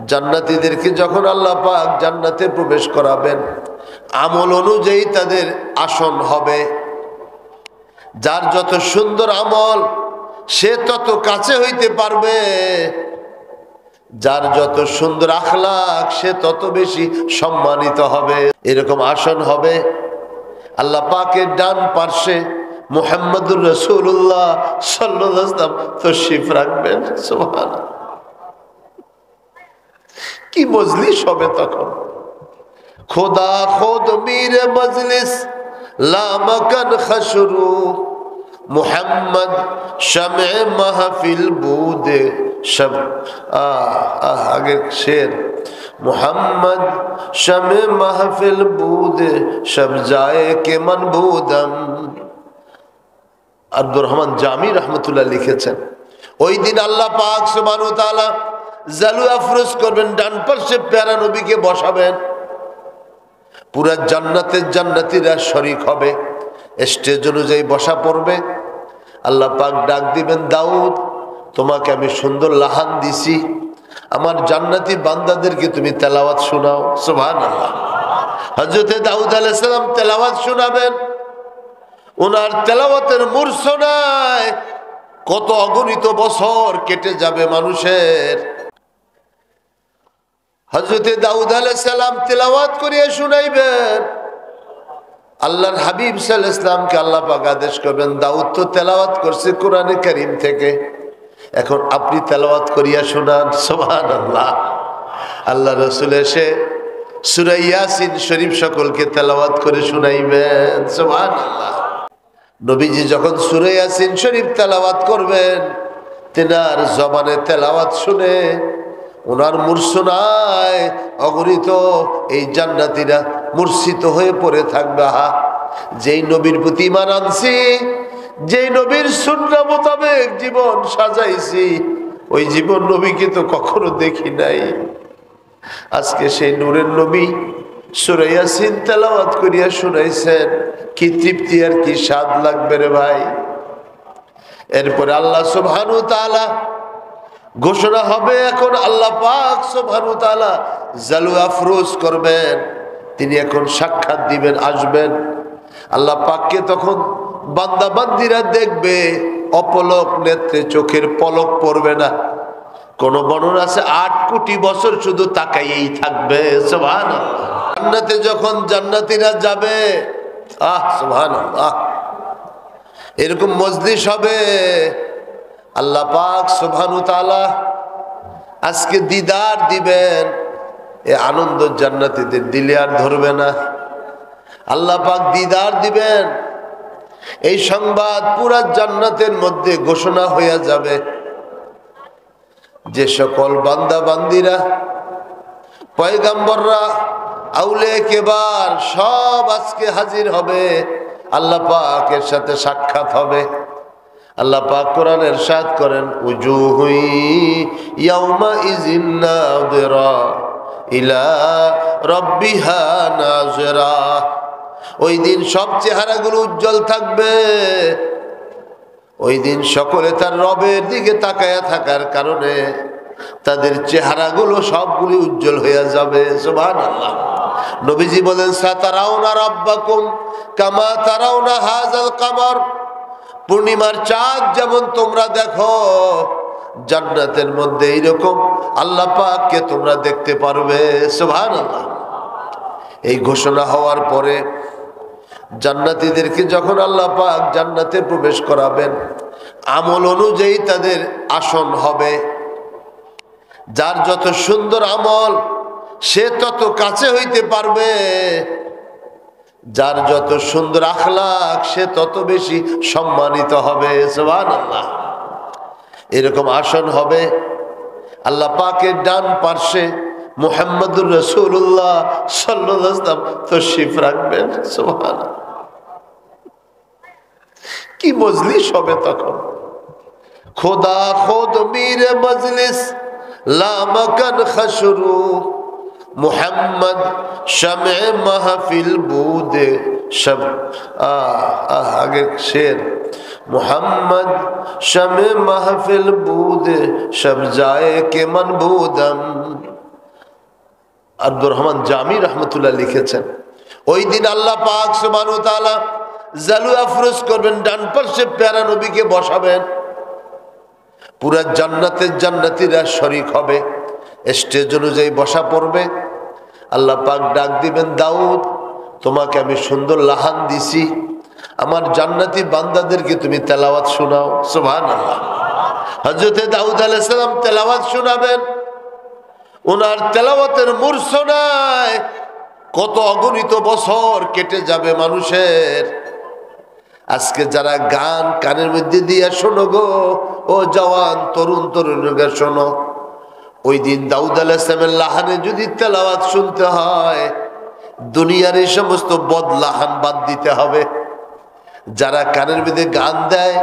জান্নাতীদেরকে যখন আল্লাহ পাক জান্নাতে প্রবেশ করাবেন, আমল অনুযায়ী তাদের আসন হবে। যার যত সুন্দর আমল সে তত কাছে হইতে পারবে, যার যত সুন্দর আখলাক সে তত বেশি সম্মানিত হবে। এরকম আসন হবে। আল্লাহ পাকের ডান পার্শ্বে মুহাম্মদুর রাসূলুল্লাহ সাল্লাল্লাহু আলাইহি ওয়াসাল্লাম তশরিফ রাখবেন। সুবহানাল্লাহ, কি মজলিস হবে তখন। খোদা খোদ মীর মজলিস লামকান খশরু, মুহাম্মদ শামে মাহফিল বুদে শব। আগে শের, মুহাম্মদ শামে মাহফিল বুদে শব যায় কে মনবুদম। আব্দুর রহমান জামি রহমতুল্লাহ লিখেছেন, ওই দিন আল্লাহ পাক সুবহানাহু ওয়া তাআলা জালু আফরোজ করবেন, ডান পাশে প্যারা নবীকে বসাবেন। পুরা জান্নাতের জান্নাতীরা শরীক হবে, স্টেজ অনুযায়ী বসা পড়বে। আল্লাহ পাক ডাক দিবেন, দাউদ তোমাকে আমি সুন্দর লাহান দিছি, আমার জান্নাতি বান্দাদেরকে তুমি তেলাওয়াত শোনাও। সুবহানাল্লাহ। হযরতে দাউদ আলাইহিস সালাম তেলাওয়াত শোনাবেন। ওনার তেলাওয়াতের মূর্ছনায় কত অগণিত বছর কেটে যাবে মানুষের। হযরতে দাউদ আলাইহিস সালাম তেলাওয়াত করিয়ে শুনাইবেন। আল্লাহর হাবিব সাল্লাল্লাহু আলাইহি ওয়াসাল্লামকে আল্লাহ পাক আদেশ করবেন, দাউদ তো তেলাওয়াত করছে কোরআনে কারীম থেকে, এখন আপনি তেলাওয়াত করিয়া শোনান। সুবহানাল্লাহ। আল্লাহ রাসূল এসে সূরা ইয়াসিন শরীফ সকলকে তেলাওয়াত করে শুনাইবেন। সুবহানাল্লাহ। নবীজি যখন সূরা ইয়াসিন শরীফ তেলাওয়াত করবেন, তেনার জবানে তেলাওয়াত শুনে ওনার মূর্ছনায় অগণিত এই জান্নাতীরা মূর্ছিত হয়ে পড়ে থাকবে। যেই নবীর প্রতি ঈমান আনছি, যেই নবীর সুন্নাহ মোতাবেক জীবন সাজাইছি, ওই জীবন নবীকে তো কখনো দেখি নাই। আজকে সেই নূরের নবী সূরা ইয়াসিন তেলাওয়াত করিয়া শুনাইছেন, কি তৃপ্তি আর কি স্বাদ লাগবে রে ভাই। এরপরে আল্লাহ সুবহানাহু ওয়া তাআলা ঘোষণা হবে, এখন আল্লাহ পাক সুবহানাহু ওয়া তাআলা জালু আফরোজ করবেন, তিনি এখন সাক্ষাৎ দিবেন, আসবেন। আল্লাহ পাককে তখন বান্দা বান্দিরা দেখবে, অপলক নেত্রে, চোখের পলক পড়বে না। কোন বর্ণনা আছে 8 কোটি বছর শুধু তাকাইয়েই থাকবে। সুবহানাল্লাহ। জান্নাতে যখন জান্নাতীরা যাবে, সুবহানাল্লাহ, এরকম মজলিস হবে। আল্লাহ পাক সুবহানাহু ওয়া তাআলা আজকে দিদার দিবেন, এ আনন্দ জান্নাতীদের দিলে আর ধরবে না। আল্লাহ পাক দিদার দিবেন, এই সংবাদ পুরা জান্নাতের মধ্যে ঘোষণা হয়ে যাবে। যে সকল বান্দা বান্দিরা, পয়গম্বররা, আউলিয়া কেবার সব আজকে হাজির হবে, আল্লাহ পাকের সাথে সাক্ষাৎ হবে। আল্লাহ পাক কোরআনে ইরশাদ করেন, উজুহু ইয়াউমা ইযিন নাযিরা ইলা রাব্বিহা নাযিরা। ওই দিন সব চেহারাগুলো উজ্জ্বল থাকবে। ওই দিন সকলে তার রবের দিকে তাকায়া থাকার কারণে তাদের চেহারাগুলো সবগুলি উজ্জ্বল হয়ে যাবে। সুবহানাল্লাহ। নবীজি বলেন, সাতারাউনা রাব্বাকুম কামা তারাউনা হাযাল কামার। পূর্ণিমার চাঁদ যেমন তোমরা দেখো, জান্নাতের মধ্যে এইরকম আল্লাহ পাককে তোমরা দেখতে পারবে। সুবহানাল্লাহ। এই ঘোষণা হওয়ার পরে জান্নাতীদেরকে যখন আল্লাহ পাক জান্নাতে প্রবেশ করাবেন, আমল অনুযায়ী তাদের আসন হবে। যার যত সুন্দর আমল সে তত কাছে হইতে পারবে, যার যত সুন্দর আখলাক সে তত বেশি সম্মানিত হবে। সুবহানাল্লাহ। এরকম আসন হবে। আল্লাহ পাকের ডান পার্শ্বে মুহাম্মদুর রাসূলুল্লাহ সাল্লাল্লাহু আলাইহি ওয়াসাল্লাম তশরিফ রাখবেন। সুবহানাল্লাহ, কি মজলিস হবে তখন। খোদা খোদ মীর মজলিস লামকান খশরু, মুহাম্মদ শামে মাহফিল বুদে শব। আগে শের, মুহাম্মদ শামে মাহফিল বুদে শব যায় কে মনবুদম। আব্দুর রহমান জামি রহমতুল্লাহ লিখেছেন, ওই দিন আল্লাহ পাক সুবহানাহু ওয়া তাআলা জালু আফরোজ করবেন, ডান পাশে প্যারা নবীকে বসাবেন, পুরা জান্নাতের জান্নাতীরা শরীক হবে, স্টেজ অনুযায়ী বসা পড়বে। আল্লাহ পাক ডাক দিবেন, দাউদ তোমাকে আমি সুন্দর লাহান দিছি, আমার জান্নাতি বান্দাদেরকে তুমি তেলাওয়াত শোনাও। সুবহানাল্লাহ। হযরতে দাউদ আলাইহিস সালাম তেলাওয়াত শোনাবেন। ওনার তেলাওয়াতের মূর্ছনায় কত অগণিত বছর কেটে যাবে মানুষের। আজকে যারা গান কানের মধ্যে দিয়ে শোনো গো, ও জওয়ান তরুণ তরুণীরা শোনো, ওই দিন দাউদ আলাইহিস সালামের লাহানে যদি তেলাওয়াত শুনতে হয়, দুনিয়ার এই সমস্ত বদলাহান বাদ দিতে হবে। যারা কানের মধ্যে গান দেয়,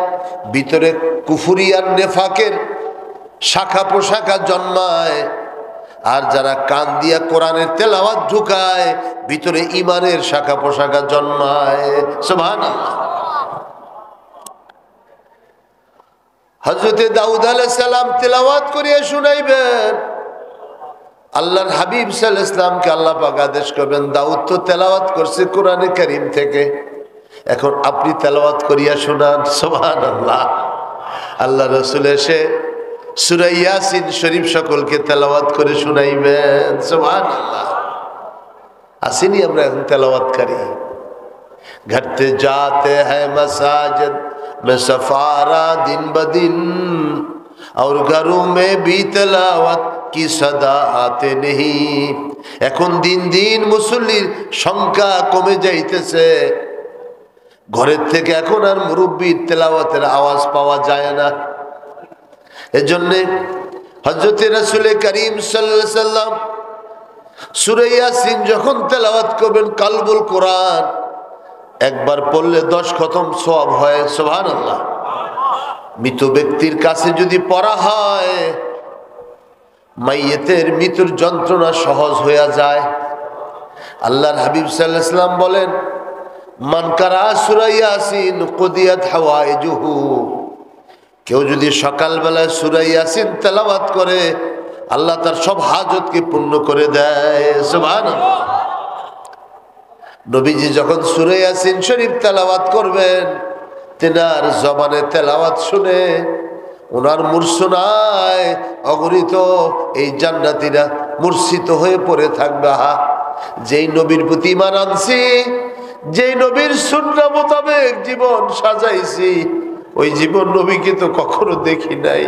ভিতরে কুফরি আর নেফাকের শাখা পোশাখা জন্মায়, আর যারা কান দিয়া কোরআনের তেলাওয়াত ঢুকায়, ভিতরে ইমানের শাখা পোশাখা জন্মায়। সুবহানাল্লাহ। হযরতে দাউদ আলাইহিস সালাম তেলাওয়াত করিয়া শুনাইবেন। আল্লাহর হাবিব সাল্লাল্লাহু আলাইহি ওয়াসাল্লামকে আল্লাহ পাক আদেশ করবেন, দাউদ তো তেলাওয়াত করছে কোরআনে কারীম থেকে, এখন আপনি তেলাওয়াত করিয়া শোনান। সুবহানাল্লাহ। আল্লাহ রাসূল এসে সূরা ইয়াসিন শরীফ সকলকে তেলাওয়াত করে শুনাইবেন। সুবহানাল্লাহ। আসেনি আমরা এখন তেলাওয়াতকারী। ঘটতে जाते हैं मसाजिद में सफारा दिन ब दिन और घरों में भी तिलावत की सदा आते नहीं। এখন দিন দিন মুসল্লির সংখ্যা কমে যাইতেছে, ঘরের থেকে এখন আর মুরব্বির তেলাওয়াতের আওয়াজ পাওয়া যায় না। এজন্য হযরত রাসূল করিম সাল্লাল্লাহু আলাইহি ওয়াসাল্লাম সূরা ইয়াসিন যখন তেলাওয়াত করবেন, কালবুল কোরআন একবার পড়লে 10 খতম সওয়াব হয়। সুবহানাল্লাহ। মৃত ব্যক্তির কাছে যদি পড়া হয়, মাইয়েতের মৃত্যুর যন্ত্রণা সহজ হয়ে যায়। আল্লাহর হাবিব সাল্লাল্লাহু আলাইহি ওয়াসাল্লাম বলেন, মান কারা সূরা ইয়াসিন কুদিয়াত হাওয়াইজুহু, কেউ যদি সকালবেলায় সূরা ইয়াসিন তেলাওয়াত করে, আল্লাহ তার সব হাজতকে পূর্ণ করে দেয়। সুবহানাল্লাহ। নবীজি যখন সূরা ইয়াসিন শরীফ তেলাওয়াত করবেন, তেনার জবানে তেলাওয়াত শুনে ওনার মূর্ছনায় অগণিত এই জান্নাতীরা মূর্ছিত হয়ে পড়ে থাকবে। যেই নবীর প্রতি ঈমান আনছি, যেই নবীর সুন্নাহ মোতাবেক জীবন সাজাইছি, ওই জীবন নবীকে তো কখনো দেখি নাই।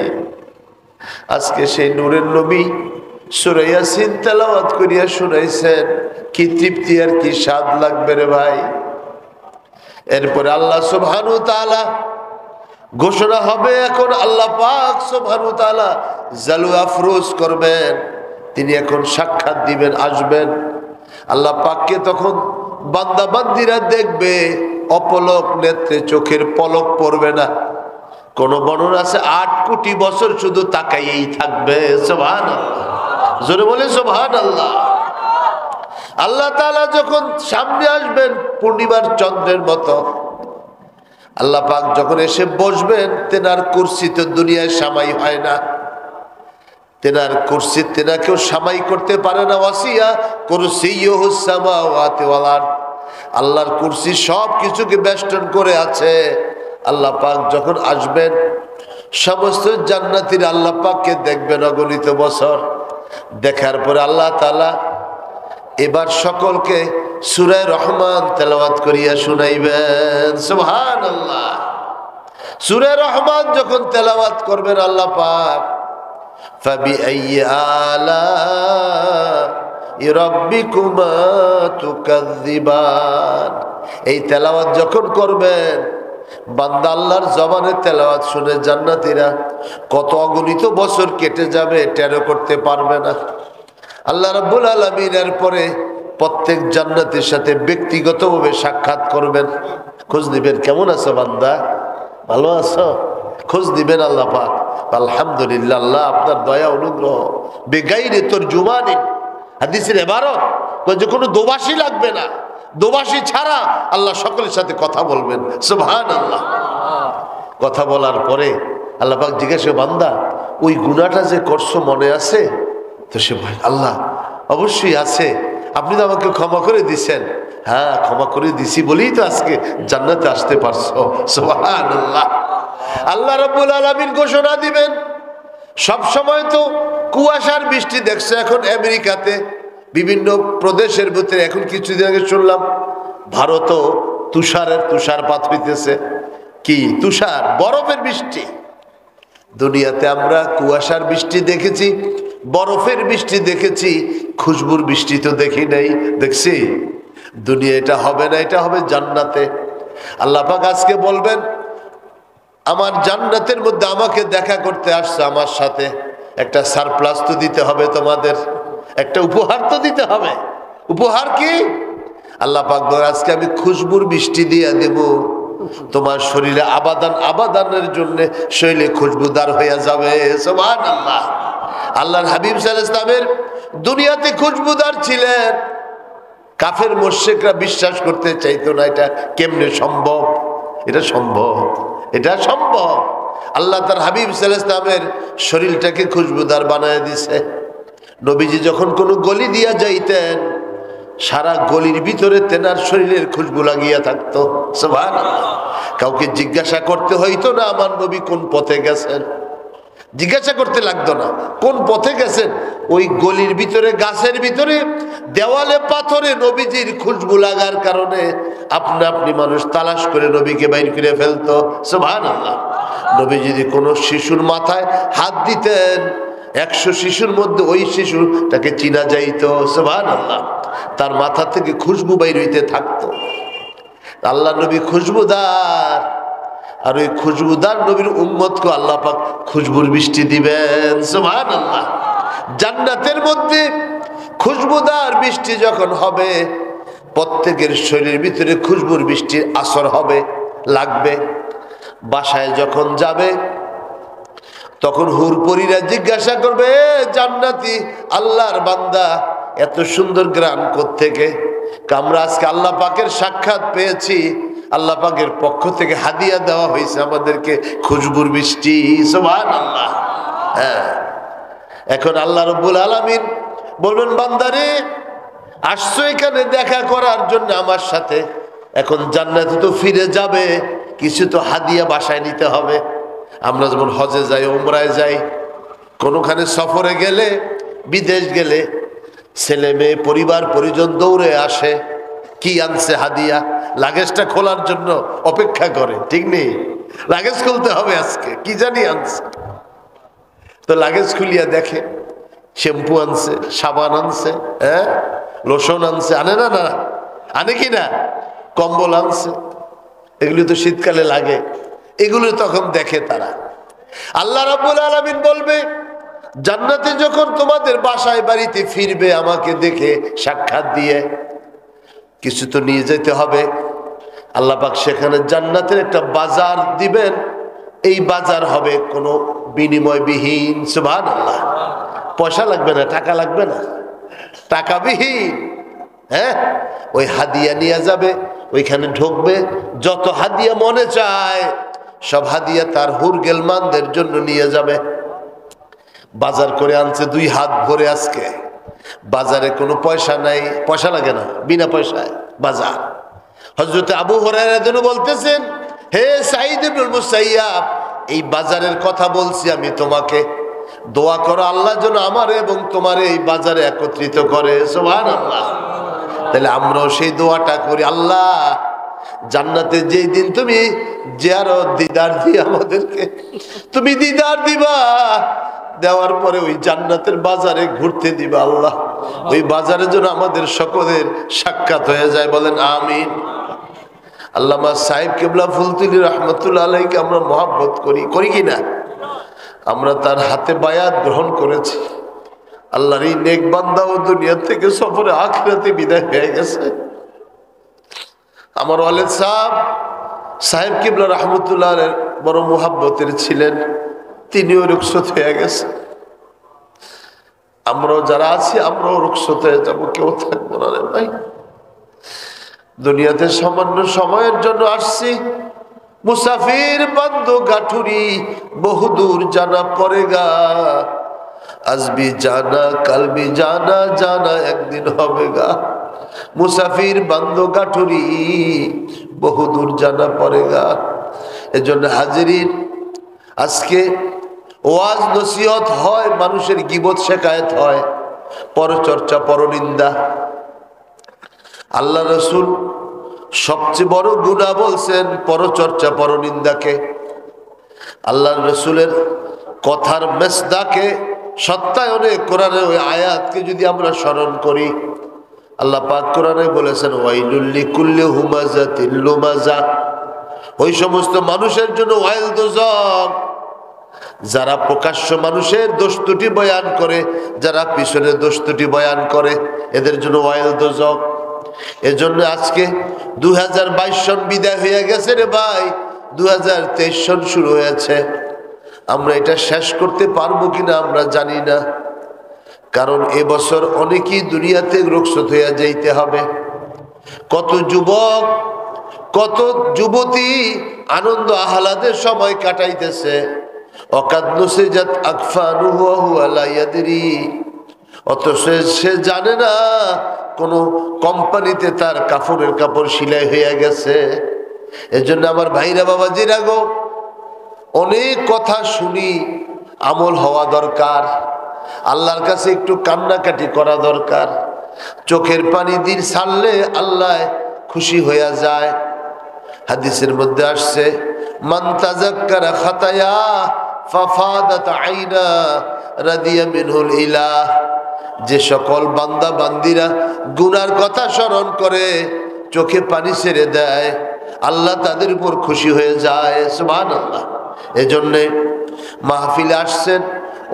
আজকে সেই নূরের নবী সূরা ইয়াসিন তেলাওয়াত করিয়া শুনাইছেন, কি তৃপ্তি আর কি স্বাদ লাগবে রে ভাই। এরপরে আল্লাহ সুবহানাহু ওয়া তাআলা ঘোষণা হবে, এখন আল্লাহ পাক সুবহানাহু ওয়া তাআলা জালু আফরোজ করবেন, তিনি এখন সাক্ষাৎ দিবেন, আসবেন। আল্লাহ পাককে তখন বান্দা বান্দিরা দেখবে, অপলক নেত্রে, চোখের পলক পড়বে না। কোন বর্ণনা আছে 8 কোটি বছর শুধু তাকাইয়েই থাকবে। সুবহানাল্লাহ। জোরে বলে সুবহানাল্লাহ। আল্লাহ তাআলা যখন সামনে আসবেন পূর্ণিমার চন্দ্রের মতো, আল্লাহ পাক যখন এসে বসবেন, তেনার কুরসি তো দুনিয়ায় সামাই হয় না, তেনার কুরসি তেনাকেও সামাই করতে পারে না। ওয়াসিয়া কুরসিয়ুহুস সামাওয়াতি ওয়াল আরদ, আল্লাহর কুরসি সব কিছুকে বেষ্টন করে আছে। আল্লাহ পাক যখন আসবেন, সমস্ত জান্নাতীরা আল্লাহ পাককে দেখবেন অগণিত বছর। দেখার পরে আল্লাহ তাআলা এবার সকলকে সূরা রহমান তেলাওয়াত করিয়া শুনাইবেন। সুবহানাল্লাহ। সূরা রহমান যখন তেলাওয়াত করবেন আল্লাহ পাক, ফাবিআইয়ি আলা'i রাব্বিকুমা তুকাযযিবান, এই তেলাওয়াত যখন করবেন, বান্দা আল্লাহর জবানে তেলাওয়াত শুনে জান্নাতীরা কত অগণিত বছর কেটে যাবে টেরও করতে পারবে না। আল্লাহ রাব্বুল আলামিন এরপরে প্রত্যেক জান্নাতীর সাথে ব্যক্তিগতভাবে সাক্ষাৎ করবেন, খোঁজ দিবেন, কেমন আছো বান্দা, ভালো আছো, খোঁজ দিবেন আল্লাহ পাক। আলহামদুলিল্লাহ, আল্লাহ আপনার দয়া অনুগ্রহ। বেগাইরে তরজুমানি, হাদিসের ইবারত যে কোনো দোবাসী লাগবে না, দোবাসী ছাড়া আল্লাহ সকলের সাথে কথা বলবেন। সুবহানাল্লাহ। কথা বলার পরে আল্লাহ পাক জিজ্ঞাসা, বান্দা ওই গুনাহটা যে করছো মনে আছে? তো সে বলে, আল্লাহ অবশ্যই আছে, আপনি তো আমাকে ক্ষমা করে দিছেন। হ্যাঁ, ক্ষমা করে দিছি বলেই তো আজকে জান্নাতে আসতে পারছো। সুবহানাল্লাহ। আল্লাহ রাব্বুল আলামিন ঘোষণা দিবেন। সব সময় তো কুয়াশার বৃষ্টি দেখছে, এখন আমেরিকাতে বিভিন্ন প্রদেশের ভিতরে, এখন কিছুদিন আগে শুনলাম ভারতও তুষারপাত হইতেছে। কি তুষার, বরফের বৃষ্টি। দুনিয়াতে আমরা কুয়াশার বৃষ্টি দেখেছি, বরফের বৃষ্টি দেখেছি, খুশবুর বৃষ্টি তো দেখি নাই। দেখছি দুনিয়া এটা হবে না, এটা হবে জান্নাতে। আল্লাহ পাক আজকে বলবেন, আমার জান্নাতের মধ্যে আমাকে দেখা করতে আসছে, আমার সাথে একটা সারপ্লাস তো দিতে হবে, তোমাদের একটা উপহার তো দিতে হবে। উপহার কি? আল্লাহ পাক বলে, আজকে আমি খুশবুর বৃষ্টি দিয়ে দেব, তোমার শরীরে আবাদানের জন্য শরীরে খুশবুদার হয়ে যাবে। সুবহানাল্লাহ। আল্লাহর হাবিব সাল্লাল্লাহু আলাইহি ওয়াসাল্লামের দুনিয়াতে খুশবুদার ছিলেন। কাফের মুশরিকরা বিশ্বাস করতে চাইতো না, এটা কেমনে সম্ভব? এটা সম্ভব, এটা সম্ভব। আল্লাহ তার হাবিব সাল্লাল্লাহু আলাইহি ওয়াসাল্লামের শরীরটাকে খুশবুদার বানায় দিছে। নবীজি যখন কোনো গলি দিয়া যাইতেন, সারা গলির ভিতরে তেনার শরীরের খুশবু লাগিয়া থাকতো। সুবহানাল্লাহ। কাউকে জিজ্ঞাসা করতে হইতো না আমার নবী কোন পথে গেছেন, জিজ্ঞাসা করতে লাগতো না কোন পথে গেছেন। ওই গলির ভিতরে, গাছের ভিতরে, দেওয়ালে, পাথরে নবীজির খুশবু লাগার কারণে আপনা আপনি মানুষ তালাশ করে নবীকে বাইর করে ফেলতো। সুবহানাল্লাহ। নবী যদি কোনো শিশুর মাথায় হাত দিতেন, 100 শিশুর মধ্যে ওই শিশুটাকে চিনা যাইতো। সুবহানাল্লাহ। তার মাথা থেকে খুশবু বাইর হইতে থাকতো। আল্লাহ নবী খুশবুদার, আর ওই খুশবুদার নবীর উম্মতকে আল্লাহ পাক খুশবুর বৃষ্টি দিবেন। সুবহানাল্লাহ। জান্নাতের মধ্যে খুশবুদার বৃষ্টি যখন হবে, প্রত্যেকের শরীরের ভিতরে খুশবুর বৃষ্টির আসর হবে, লাগবে। বাসায় যখন যাবে তখন হুরপরীরা জিজ্ঞাসা করবে, জান্নাতি আল্লাহর বান্দা, এত সুন্দর গ্রাম কোত্থেকে? আমরা আজকে আল্লাহ পাকের সাক্ষাৎ পেয়েছি, আল্লাহ পাকের পক্ষ থেকে হাদিয়া দেওয়া হয়েছে আমাদেরকে খুশবুর বৃষ্টি। সুবহানাল্লাহ। হ্যাঁ, এখন আল্লাহ রাব্বুল আলামিন বলবেন, বান্দারে আসছো এখানে দেখা করার জন্য আমার সাথে, এখন জান্নাতে তো ফিরে যাবে, কিছু তো হাদিয়া বাসায় নিতে হবে। আমরা যেমন হজে যাই, উমরায় যাই, কোনোখানে সফরে গেলে, বিদেশ গেলে ছেলে মেয়ে পরিবার পরিজন দৌড়ে আসে, কি আনছে হাদিয়া, লাগেজটা খোলার জন্য অপেক্ষা করে। ঠিক নেই? লাগেজ খুলতে হবে আজকে, কি জানি আনছে। তো লাগেজ খুলিয়া দেখে শ্যাম্পু আনছে, সাবান আনছে, হ্যাঁ, লোশন আনছে, আনে না? না আনে কি না? কম্বল আনছে, এগুলি তো শীতকালে লাগে, এগুলো তখন দেখে তারা। আল্লাহ রাব্বুল আলামিন বলবে, জান্নাতে যখন তোমাদের বাসায় বাড়িতে ফিরবে, আমাকে দেখে সাক্ষাৎ দিয়ে কিছু তো নিয়ে যেতে হবে। আল্লাহ পাক সেখানে জান্নাতের একটা বাজার দিবেন, এই বাজার হবে কোনো বিনিময়বিহীন। সুবহানাল্লাহ। পয়সা লাগবে না, টাকা লাগবে না, টাকাবিহীন। হ্যাঁ, ওই হাদিয়া নিয়ে যাবে, ওইখানে ঢুকবে, যত হাদিয়া মনে চায় সব হাদিয়া তার হুরগেলমানদের জন্য নিয়ে যাবে। বাজার করে আনছে 2 হাত ভরে। আজকে বাজারে কোনো পয়সা নাই, পয়সা লাগে না, বিনা পয়সায় বাজার। হযরত আবু হুরায়রা যেন বলতেছেন, হে সাঈদ ইবনুল মুসাইয়াব, এই বাজারের কথা বলছি আমি তোমাকে, দোয়া করো আল্লাহ যেন আমার এবং তোমার এই বাজারে একত্রিত করে। সুবহানাল্লাহ। তাহলে আমরাও সেই দোয়াটা করি, আল্লাহ জান্নাতে যেই দিন তুমি জিয়ারত দিদার দিয়ে আমাদেরকে তুমি দিদার দিবা, দেওয়ার পরে ওই জান্নাতের বাজারে ঘুরতে দিবা আল্লাহ, ওই বাজারে যেন আমাদের সকলের সাক্ষাৎ হয়ে যায়। বলেন আমিন। আল্লামা সাহেব কেবলা ফুলতুলি রহমতুল্লাহ আলাইহিকে আমরা মহব্বত করি, করি কিনা? আমরা তার হাতে বায়াত গ্রহণ করেছি। আল্লাহর এই নেক বান্দাও দুনিয়া থেকে সফরে আখিরাতে বিদায় হয়ে গেছে। আমার ওয়ালিদ সাহেব কেবলা রহমতুল্লাহ বড় মহব্বতের ছিলেন, তিনিও রুখসত হয়ে গেছে। আমরাও যারা আছি আমরাও রুখসত হয়ে যাবো, কেউ থাকবো না রে ভাই। দুনিয়াতে সামান্য সময়ের জন্য আসছি, মুসাফির বান্ধ গাঠুরি বহুদূর জানা পড়েগা। আজ ভি জানা কাল ভি জানা, জানা একদিন হবে গা। মুসাফির বান্দো গাঠুরি, বহুদূর জানা পড়েগা। এজন্য হাজিরিন, আজকে ওয়াজ নসিহত হয়, মানুষের গীবত শেখায়ত হয়, পরচর্চা পরনিন্দা। আল্লাহ রসুল সবচেয়ে বড় গুনাহ বলছেন পরচর্চা পরনিন্দাকে। আল্লাহ রসুলের কথার মেসদাকে সত্যায়নে কোরআনের ওই আয়াতকে যদি আমরা স্মরণ করি, আল্লাহ পাক কোরআনে বলেছেন ওয়াইলুল লিকুল্লি হুমাযাতিল লুমাযা, ওই সমস্ত মানুষের জন্য ওয়াইল দোজখ যারা প্রকাশ্য মানুষের দোষ ত্রুটি বয়ান করে, যারা পিছনে দোষ ত্রুটি বয়ান করে, এদের জন্য ওয়াইল দোজখ। এজন্য আজকে 2022 সন বিদায় হয়ে গেছে রে ভাই, 2023 সন শুরু হয়েছে। আমরা এটা শেষ করতে পারবো কিনা আমরা জানি না, কারণ এবছর অনেকেই দুনিয়াতে রুখসত হইয়া যাইতে হবে। কত যুবক কত যুবতী আনন্দ আহ্লাদের সময় কাটাইতেছে, অকাদনুসিজাত আকফানুহু ওয়া হুয়া লা ইয়াদরি, অথচ সে জানে না কোন কোম্পানিতে তার কাপড়ের কাপড় সেলাই হয়ে গেছে। এজন্য আমার ভাইরা বাবাজিরা গো, অনেক কথা শুনি, আমল হওয়া দরকার, আল্লাহর কাছে একটু কান্নাকাটি করা দরকার। চোখের পানি দিন ছাড়লে আল্লাহ খুশি হইয়া যায়। হাদিসের মধ্যে আসছে মান তাযাক্কারা খাতায়া ফাফাদাত আইনা রাদিয়া মিনহুল ইলাহ, যে সকল বান্দা বান্দিরা গুনার কথা স্মরণ করে চোখে পানি ছেড়ে দেয়, আল্লাহ তাদের উপর খুশি হয়ে যায়। সুবহানাল্লাহ। এজন্যে মাহফিলে আসছেন,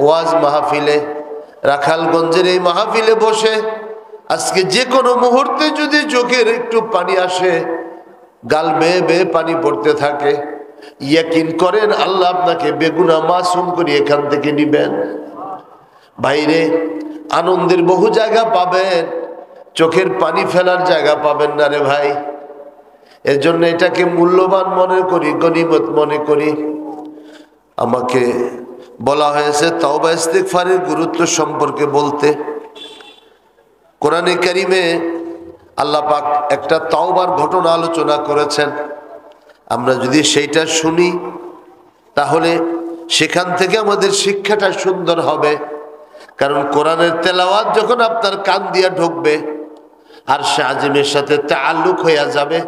ওয়াজ মাহফিলে, রাখালগঞ্জের এই মাহফিলে বসে আজকে যে কোনো মুহূর্তে যদি চোখের একটু পানি আসে, গাল বেয়ে বেয়ে পানি পড়তে থাকে, ইয়াকিন করেন আল্লাহ আপনাকে বেগুনা মাসুম করে এখান থেকে নিবেন। বাইরে আনন্দের বহু জায়গা পাবেন, চোখের পানি ফেলার জায়গা পাবেন না রে ভাই। এর জন্য এটাকে মূল্যবান মনে করি, গনিমত মনে করি। আমাকে বলা হয়েছে তাওবা ইস্তিগফারের গুরুত্ব সম্পর্কে বলতে। কোরআনে কারিমে আল্লাহ পাক একটা তাওবার ঘটনা আলোচনা করেছেন। আমরা যদি সেইটা শুনি তাহলে সেখান থেকে আমাদের শিক্ষাটা সুন্দর হবে। কারণ কোরআনের তেলাওয়াত যখন আপনার কান দিয়া ঢুকবে আর সে আজিমের সাথে তাআল্লুক হইয়া যাবে,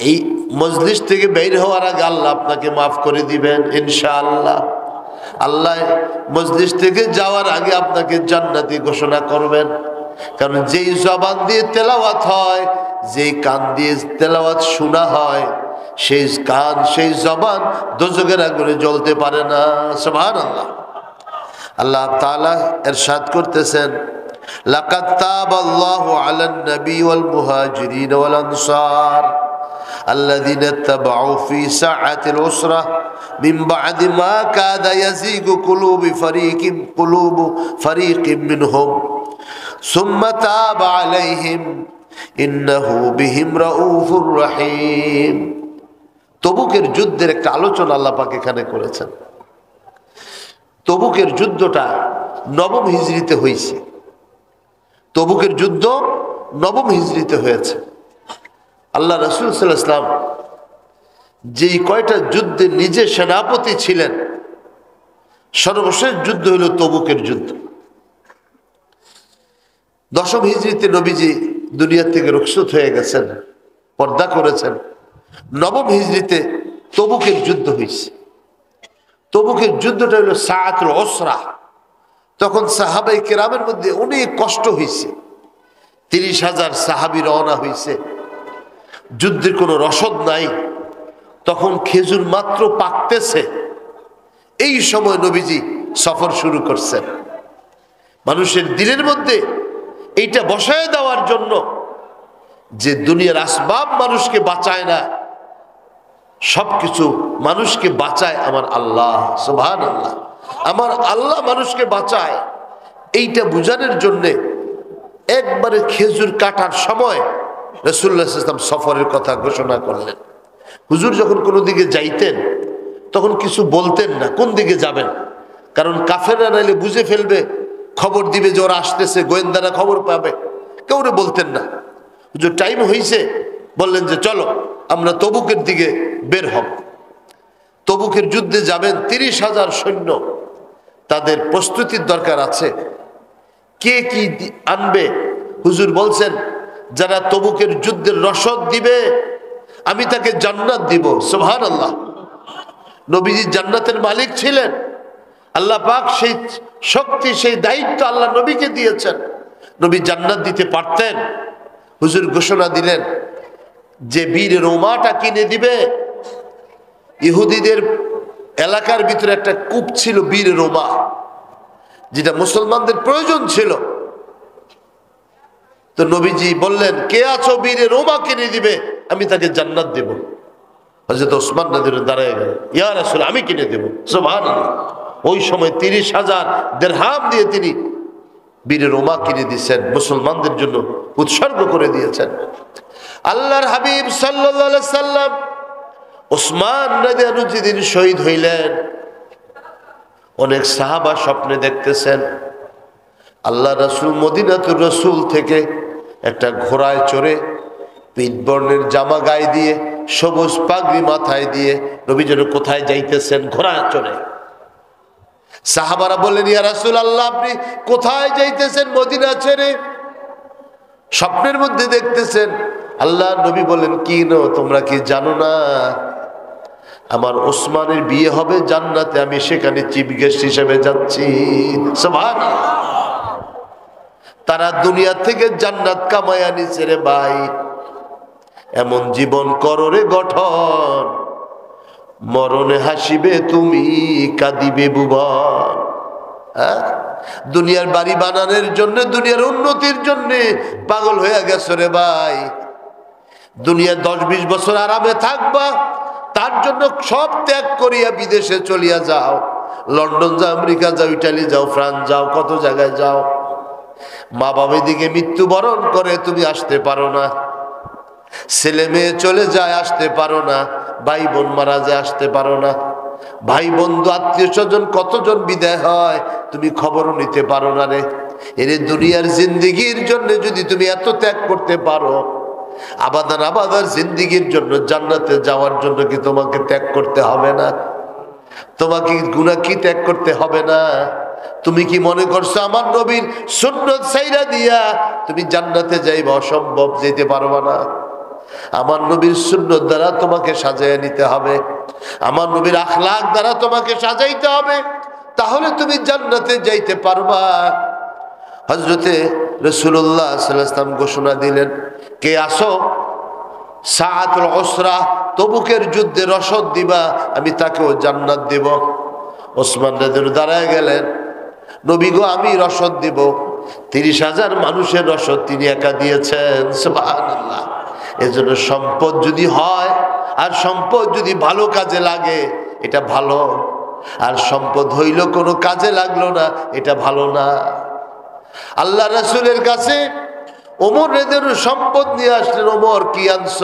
এই মজলিস থেকে বের হওয়ার আগে আল্লাহ আপনাকে মাফ করে দিবেন ইনশাআল্লাহ। আল্লাহ মজলিস থেকে যাওয়ার আগে আপনাকে জান্নাতি ঘোষণা করবেন। কারণ যেই জবান দিয়ে তেলাওয়াত হয়, যেই কান দিয়ে তেলাওয়াত শোনা হয়, সেই কান সেই জবান দোজখের আগুনে জ্বলতে পারে না। সুবহানাল্লাহ। আল্লাহ তাআলা ইরশাদ করতেছেন লাকাদ তাবাল্লাহু আলান নবী ওয়াল মুহাজিরিন ওয়াল আনসার الذين اتبعوا في ساعة العسرة من بعد ما كاد يزيغ قلوب فريق منهم ثم تاب عليهم إنه بهم رؤوف رحيم। তবুকের যুদ্ধের একটা আলোচনা আল্লাহ পাক এখানে করেছেন। তবুকের যুদ্ধটা নবম হিজরিতে হয়েছে। তবুকের যুদ্ধ নবম হিজরিতে হয়েছে। আল্লাহ রাসূল সাল্লাল্লাহু আলাইহি ওয়াসাল্লাম যেই কয়টা যুদ্ধে নিজে সেনাপতি ছিলেন, সর্বশেষ যুদ্ধ হলো তবুকের যুদ্ধ। দশম হিজরিতে নবীজি দুনিয়া থেকে রুখসত হয়ে গেছেন, পর্দা করেছেন। নবম হিজরিতে তবুকের যুদ্ধ হয়েছে। তবুকের যুদ্ধটা হলো সাআতুল উসরা। তখন সাহাবাই কেরামের মধ্যে অনেক কষ্ট হয়েছে। 30,000 সাহাবী রওনা হয়েছে, যুদ্ধের কোনো রসদ নাই। তখন খেজুর মাত্র পাকতেছে, এই সময় নবীজি সফর শুরু করছেন। মানুষের দিলের মধ্যে এইটা বসায় দেওয়ার জন্য যে দুনিয়ার আসবাব মানুষকে বাঁচায় না, সবকিছু মানুষকে বাঁচায় আমার আল্লাহ। সুবহানাল্লাহ। আমার আল্লাহ মানুষকে বাঁচায়, এইটা বুঝানোর জন্যে একবারে খেজুর কাটার সময় রাসূলুল্লাহ সাল্লাল্লাহু আলাইহি ওয়াসাল্লাম সফরের কথা ঘোষণা করলেন। হুজুর যখন কোনো দিকে যাইতেন তখন কিছু বলতেন না, কোন দিকে যাবেন, কারণ কাফেররা নাইলে বুঝে ফেলবে, খবর দিবে যে ওরা আসতেছে, গোয়েন্দারা খবর পাবে। কেউ বলতেন না। যে টাইম হয়েছে বললেন যে চলো আমরা তবুকের দিকে বের হব। তবুকের যুদ্ধে যাবেন, 30,000 সৈন্য, তাদের প্রস্তুতির দরকার আছে। কে কি আনবে? হুজুর বলছেন যারা তবুকের যুদ্ধের রসদ দিবে আমি তাকে জান্নাত দিব। সুবহানাল্লাহ। নবীজি জান্নাতের মালিক ছিলেন। আল্লাহ পাক সেই শক্তি, সেই দায়িত্ব আল্লাহ নবীকে দিয়েছেন। নবী জান্নাত দিতে পারতেন। হুজুর ঘোষণা দিলেন যে বীর রোমাটা কিনে দিবে। ইহুদিদের এলাকার ভিতরে একটা কূপ ছিল বীর রোমা, যেটা মুসলমানদের প্রয়োজন ছিল। তো নবীজি বললেন কে আছো বীর রোমা কিনে দিবে আমি তাকে জান্নাত দেব। হযরত ওসমান রাদিয়াল্লাহু দাঁড়ায় গেলেন, ইয়া রাসূল আমি কিনে দেব। সুবহানাল্লাহ। ওই সময় 30,000 দিরহাম দিয়ে তিনি বীর রোমা কিনে দিয়েছেন, মুসলমানদের জন্য উৎসর্গ করে দিয়েছেন। আল্লাহর হাবিব সাল্লাল্লাহু আলাইহি সাল্লাম ওসমান রাদিয়াল্লাহু আনহু যেদিন শহীদ হইলেন, অনেক সাহাবা স্বপ্নে দেখতেছেন আল্লাহ রাসূল মদিনাতুর রাসূল থেকে একটা ঘোড়ায় চড়ে, পীত বর্ণের জামা গায়ে দিয়ে, সবুজ পাগড়ি মাথায় দিয়ে নবী যেন কোথায় যাইতেছেন ঘোড়ায় চড়ে। সাহাবারা বললেন ইয়া রাসূলুল্লাহ আপনি কোথায় যাইতেছেন মদিনা ছেড়ে? স্বপ্নের মধ্যে দেখতেছেন। আল্লাহ নবী বলেন কি নো তোমরা কি জানো না আমার ওসমানের বিয়ে হবে জান্নাতে, আমি সেখানে চিফ গেস্ট হিসেবে যাচ্ছি। সুবহানাল্লাহ। তারা দুনিয়া থেকে জান্নাত কামায়া নিছে রে ভাই। এমন জীবন করো রে গঠন, মরণে হাসিবে তুমি কাঁদিবে ভুবন। দুনিয়ার বাড়ি বানানোর জন্য, দুনিয়ার উন্নতির জন্য পাগল হয়ে গেছো রে ভাই। দুনিয়া 10-20 বছর আরামে থাকবা, তার জন্য সব ত্যাগ করিয়া বিদেশে চলিয়া যাও। লন্ডন যাও, আমেরিকা যাও, ইটালি যাও, ফ্রান্স যাও, কত জায়গায় যাও। মা বাবা দিকে মৃত্যুবরণ করে তুমি আসতে পারো না। ছেলে মেয়ে চলে যায় আসতে পারো না। ভাই বোন মারা যায় আসতে পারো না। ভাই বন্ধু আত্মীয় স্বজন কতজন বিদায় হয় তুমি খবরও নিতে পারো না রে। এর দুনিয়ার জিন্দিগির জন্য যদি তুমি এত ত্যাগ করতে পারো, আবাদান আবাদার জিন্দিগির জন্য, জান্নাতে যাওয়ার জন্য কি তোমাকে ত্যাগ করতে হবে না? তোমাকে গুনাহ কি ত্যাগ করতে হবে না? তুমি কি মনে করছো আমার নবীর সুন্নাত ছাইরা দিয়া তুমি জান্নাতে যাইবা? অসম্ভব, যেতে পারবা না। আমার নবীর সুন্নাত দ্বারা তোমাকে সাজাইয়া নিতে হবে, আমার নবীর আখলাক দ্বারা তোমাকে সাজাইতে হবে, তাহলে তুমি জান্নাতে যাইতে পারবা। হযরতে রাসূলুল্লাহ সাল্লাল্লাহু আলাইহি ওয়াসাল্লাম ঘোষণা দিলেন কে আসো সাআতুল উসরা তবুকের যুদ্ধে রসদ দিবা আমি তাকেও জান্নাত দেব। ওসমান রাদিয়াল্লাহু দাঁড়ায় গেলেন, নবী গো আমি রসদ দেব। 30,000 মানুষের রসদ তিনি একা দিয়েছেন। সুবহানাল্লাহ। এজন্য সম্পদ যদি হয় আর সম্পদ যদি ভালো কাজে লাগে এটা ভালো, আর সম্পদ হইল কোনো কাজে লাগলো না এটা ভালো না। আল্লাহ রাসূলের কাছে ওমর রাদিয়াল্লাহু সম্পদ নিয়ে আসলেন। ওমর কি আনছ?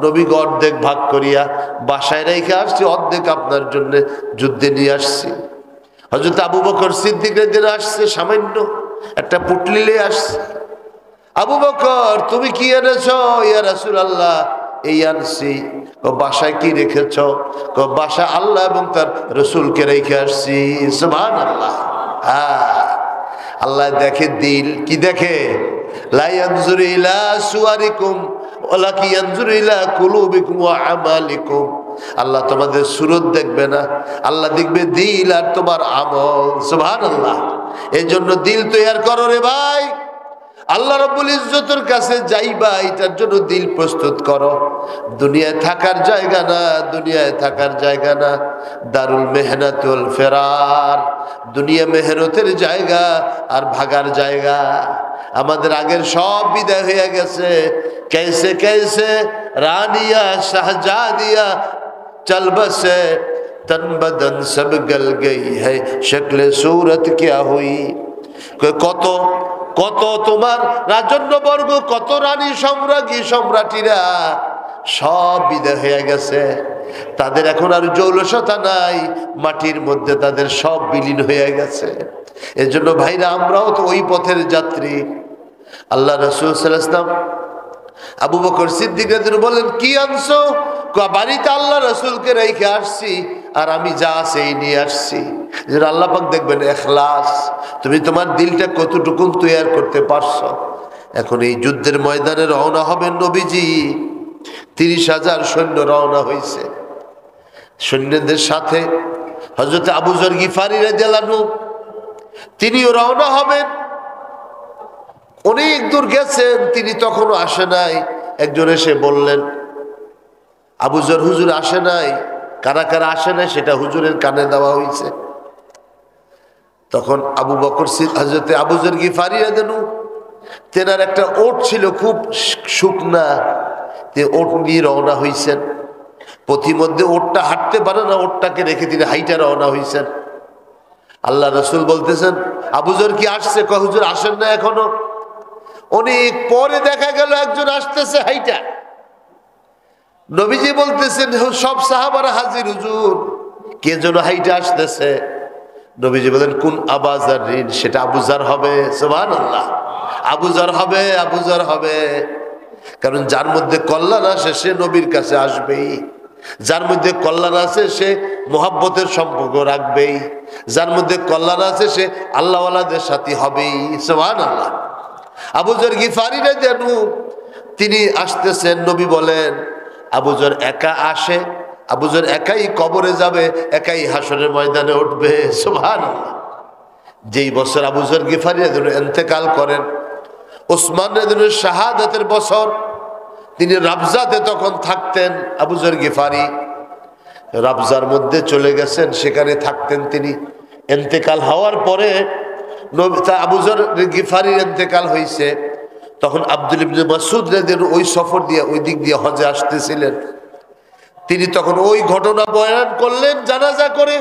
নবী অর্ধেক ভাগ করিয়া বাসায় রেখে আসছি, অর্ধেক আপনার জন্য যুদ্ধে নিয়ে আসছি। হযরত আবু বকর সিদ্দিক রাদিয়াল্লাহু আসছে, সামান্য একটা পুটলি নিয়ে আসছে। আবু বকর তুমি কি এনেছো? ইয়া রাসূলুল্লাহ এই আনছি। বাসায় কি রেখেছ? বাসায় আল্লাহ এবং তার রাসূলকে রেখে আসছি। সুবহানাল্লাহ। আল্লাহ দেখে দিল, কি দেখে? লা ইয়ানজুরু ইলা সুওয়ারিকুম ওয়ালাকিন ইয়ানজুরু ইলা কুলুবিকুম ওয়া আমালিকুম। আল্লাহ তোমাদের সুরত দেখবে না, আল্লাহ দেখবে দিল আর তোমার আমল। সুবহানাল্লাহ। এই জন্য দিল তৈরি করো রে ভাই। আল্লাহ রাব্বুল ইজ্জতের কাছে যাইবা, এটার জন্য দিল প্রস্তুত করো। দুনিয়ায় থাকার জায়গা না, দুনিয়ায় থাকার জায়গা না। দারুল মেহনাতুল ফেরার, দুনিয়া মেহনতের জায়গা আর ভাগার জায়গা। আমাদের আগের সব বিদায় হয়ে গেছে। कैसे कैसे रानिया शहजादिया चल बसे तन बदन सब गल गई है शक्ल सूरत क्या हुई। কত কত তোমার রাজন্যবর্গ, কত রানী সম্রাজ্ঞী সম্রাটিরা সব বিদায় হয়ে গেছে। তাদের এখন আর জৌলসতা নাই, মাটির মধ্যে তাদের সব বিলীন হয়ে গেছে। এজন্য ভাইরা, আমরাও তো ওই পথের যাত্রী। আল্লাহ রাসূল সাল্লাল্লাহু আলাইহি ওয়াসাল্লাম আবু বকর সিদ্দিক রাদিয়াল্লাহু বলেন, কি আনছো? বাড়িতে আল্লাহ রাসূলকে রেখে আসছি, আর আমি যা সেই নিয়ে আসছি। যেন আল্লাহ পাক দেখবেন ইখলাস, তুমি তোমার দিলটা কতটুকু তৈয়ার করতে পারছো। এখন এই যুদ্ধের ময়দানে রওনা হবেন নবীজি। 30,000 সৈন্য রওনা হয়েছে। সৈন্যদের সাথে হযরত আবু যর গিফারি রাদিয়াল্লাহু আনহু তিনিও রওনা হবেন। অনেক দূর গেছেন, তিনি তখনও আসে নাই। একজন এসে বললেন, আবু যর হুজুর আসে নাই। কারা কারা আসে নাই সেটা হুজুরের কানে দেওয়া হয়েছে। তখন আবু বকর হযরত আবু যর গিফারি রাদিয়াল্লাহু আনহু, তেনার একটা ওট ছিল খুব শুকনা, তে ওট নিয়ে রওনা হয়েছেন। পথিমধ্যে ওটটা হাঁটতে পারে না, ওটটাকে রেখে তিনি হাইটা রওনা হয়েছেন। আল্লাহ রাসূল বলতেছেন, আবু যর কি আসছে? কয়, হুজুর আসেন না এখনো। অনেক পরে দেখা গেল একজন আসতেছে হাইটা। নবীজি বলতেছেন, সব সাহাবারা হাজির হুজুর, কে যেন হাইটা আসতেছে। নবীজি বলেন, কোন আবু যাররিন? সেটা আবু যর হবে। সুবহানাল্লাহ, আবু যর হবে, আবু যর হবে। কারণ যার মধ্যে কল্যাণ আছে সে নবীর কাছে আসবেই, যার মধ্যে কল্যাণ আছে সে মোহাব্বতের সম্পর্ক রাখবেই, যার মধ্যে কল্যাণ আছে সে আল্লাহওয়ালাদের সাথী হবেই। সুবহানাল্লাহ। আবু যর গিফারি রাদিয়াল্লাহু আনহু তিনি আসতেছেন। নবী বলেন, আবু যর একা আসে, আবু যর একাই কবরে যাবে, একাই হাসরের ময়দানে উঠবে। সুবহানাল্লাহ। যেই বছর আবু যর গিফারি রাদিয়াল্লাহু আনহু ইন্তেকাল করেন, ওসমান রাদিয়াল্লাহু আনহু শাহাদাতের বছর, তিনি রাবজাতে তখন থাকতেন। আবু যর গিফারি রাবজার মধ্যে চলে গেছেন, সেখানে থাকতেন তিনি। ইন্তেকাল হওয়ার পরে আবু যর গিফারির ইন্তেকাল হয়েছে। তখন আব্দুল ইবনে মাসউদ রাদিয়াল্লাহু ওই সফর দিয়ে ওই দিক দিয়ে হজে আসতেছিলেন। তিনি তখন ওই ঘটনা বয়ান করলেন জানাজা করে,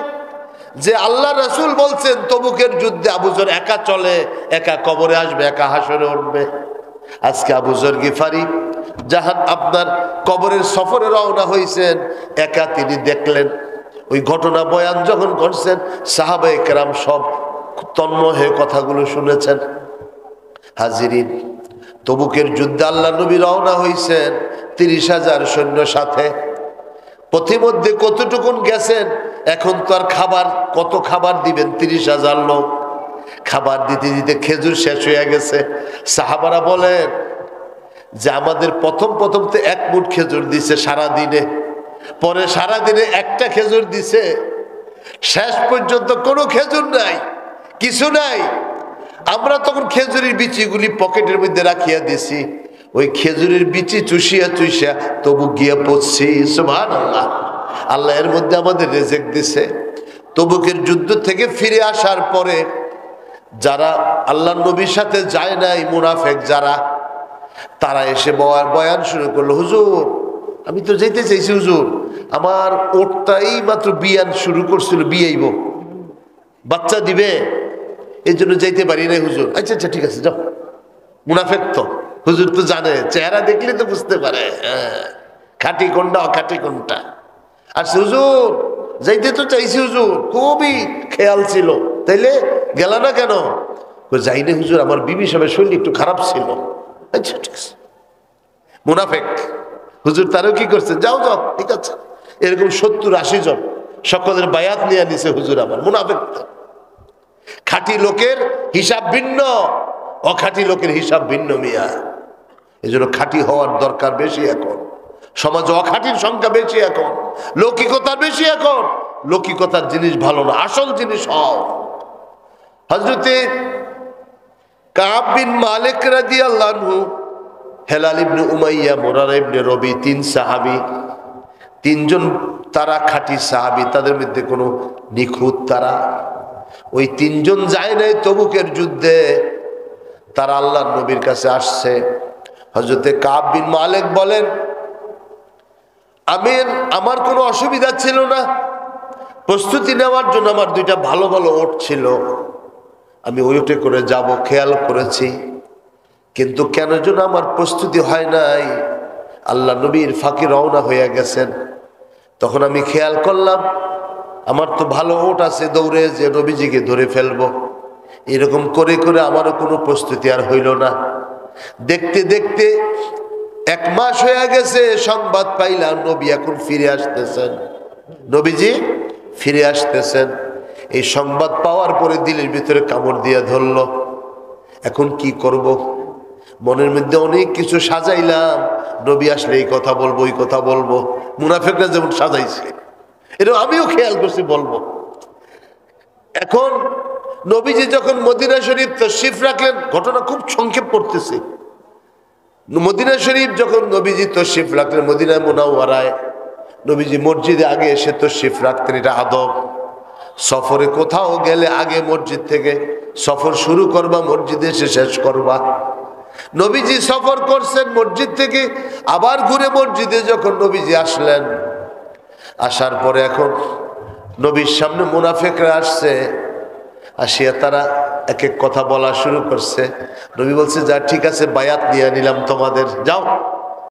যে আল্লাহ রাসূল বলছেন তবুকের যুদ্ধে আবু যর একা চলে, একা কবরে আসবে, একা হাসরে উঠবে। আজকে আবু যর গিফারি জাহান আপনার কবরের সফরে রওনা হয়েছেন, একা তিনি দেখলেন। ওই ঘটনা বয়ান যখন করছেন, সাহাবায়ে কেরাম সব তন্ময় হয়ে কথাগুলো শুনেছেন। হাজিরিন, তবুকের যুদ্ধে আল্লাহ নবী রওনা হয়েছেন 30,000 সৈন্য সাথে। পথিমধ্যে কতটুকুন গেছেন, এখন তো আর খাবার, কত খাবার দিবেন? 30,000 লোক। খাবার দিতে দিতে খেজুর শেষ হয়ে গেছে। সাহাবারা বলেন যে আমাদের প্রথম তো 1 মুঠ খেজুর দিছে সারাদিনে, পরে সারাদিনে একটা খেজুর দিছে, শেষ পর্যন্ত কোনো খেজুর নাই, কিছু নাই। আমরা তখন খেজুরের বিচিগুলি পকেটের মধ্যে রাখিয়া দিছি, ওই খেজুরের বিচি চুষিয়া চুষিয়া তবু গিয়া পড়ছি। সুবহানাল্লাহ। আল্লাহ এর মধ্যে আমাদের রেজেক দিছে। তবুকের যুদ্ধ থেকে ফিরে আসার পরে যারা আল্লাহ নবীর সাথে যায় নাই, মুনাফেক যারা, তারা এসে বয়ান শুরু করলো, হুজুর আমি তো যেতে চাইছি হুজুর, আমার ওটটাই মাত্র বিয়ান শুরু করছিল, বিয়াইব, বাচ্চা দিবে, এই জন্য যাইতে পারি না হুজুর। আচ্ছা আচ্ছা ঠিক আছে যাও। মুনাফেক তো হুজুর তো জানে, চেহারা দেখলে তো বুঝতে পারে খাঁটি কোনটা অখাঁটি কোনটা। আর হুজুর যাইতে তো চাইছি হুজুর, খুবই খেয়াল ছিল, তাইলে গেল না কেন? যাই না হুজুর, আমার বিবি সাহেবের শরীর একটু খারাপ ছিল। আচ্ছা ঠিক আছে। মুনাফেক হুজুর তারও কি করছে, যাও যাও ঠিক আছে। এরকম 70-80 জন সকলের বায়াত নিয়ে নিছে হুজুর আমার। মুনাফেক তো। খাঁটি লোকের হিসাব ভিন্ন, অখাঁটি লোকের হিসাব ভিন্ন মিয়া। এই জন্য খাঁটি হওয়ার দরকার বেশি এখন। সমাজে অখাঁটির সংখ্যা বেশি এখন, লৌকিকতার বেশি এখন। লৌকিকতার জিনিস ভালো না, আসল জিনিস হও। হযরতে কাব বিন মালিক রাদিয়াল্লাহু আনহু, হেলাল ইবনে উমাইয়া, মুরারা ইবনে রবি, 3 সাহাবী, 3 জন তারা খাঁটি সাহাবী, তাদের মধ্যে কোনো নিখুঁত তারা। ওই 3 জন যায় নাই তবুকের যুদ্ধে, তারা আল্লাহর নবীর কাছে আসছে। হযরতে কাব বিন মালিক বলেন, আমার কোনো অসুবিধা ছিল না, প্রস্তুতি নেওয়ার জন্য আমার 2টা ভালো ভালো ওট ছিল, আমি ওই ওটে করে যাব খেয়াল করেছি, কিন্তু কেন যেন আমার প্রস্তুতি হয় নাই। আল্লাহ নবীর ফাঁকে রওনা হয়ে গেছেন। তখন আমি খেয়াল করলাম আমার তো ভালো ওট আছে দৌড়ে যে নবীজিকে ধরে ফেলবো। এরকম করে করে আমারও কোনো প্রস্তুতি আর হইল না। দেখতে দেখতে 1 মাস হয়ে গেছে, সংবাদ পাইলাম নবী এখন ফিরে আসতেছেন, নবীজি ফিরে আসতেছেন। এই সংবাদ পাওয়ার পরে দিলের ভিতরে কামড় দিয়ে ধরল। এখন কি করব? মনের মধ্যে অনেক কিছু সাজাইলাম, নবী আসলে এই কথা বলবো, ওই কথা বলবো, মুনাফিকরা যেমন সাজাইছে এরকম আমিও খেয়াল করছি বলবো। এখন নবীজি যখন মদিনা শরীফ তশরিফ রাখলেন, ঘটনা খুব সংক্ষেপ পড়তেছে। মদিনা শরীফ যখন নবীজি তশরিফ রাখলেন, মদিনা মুনাওয়ারায় নবীজি মসজিদে আগে এসে তশরিফ রাখতেন, এটা আদব। সফরে কোথাও গেলে আগে মসজিদ থেকে সফর শুরু করবা, মসজিদে এসে শেষ করবা। নবীজি সফর করছেন মসজিদ থেকে, আবার ঘুরে মসজিদে যখন নবীজি আসলেন, আসার পরে এখন নবীর সামনে মুনাফিকরা আসছে। আসিয়া তারা এক এক কথা বলা শুরু করছে। নবী বলছে, যা ঠিক আছে, বায়াত নিয়ে নিলাম তোমাদের, যাও।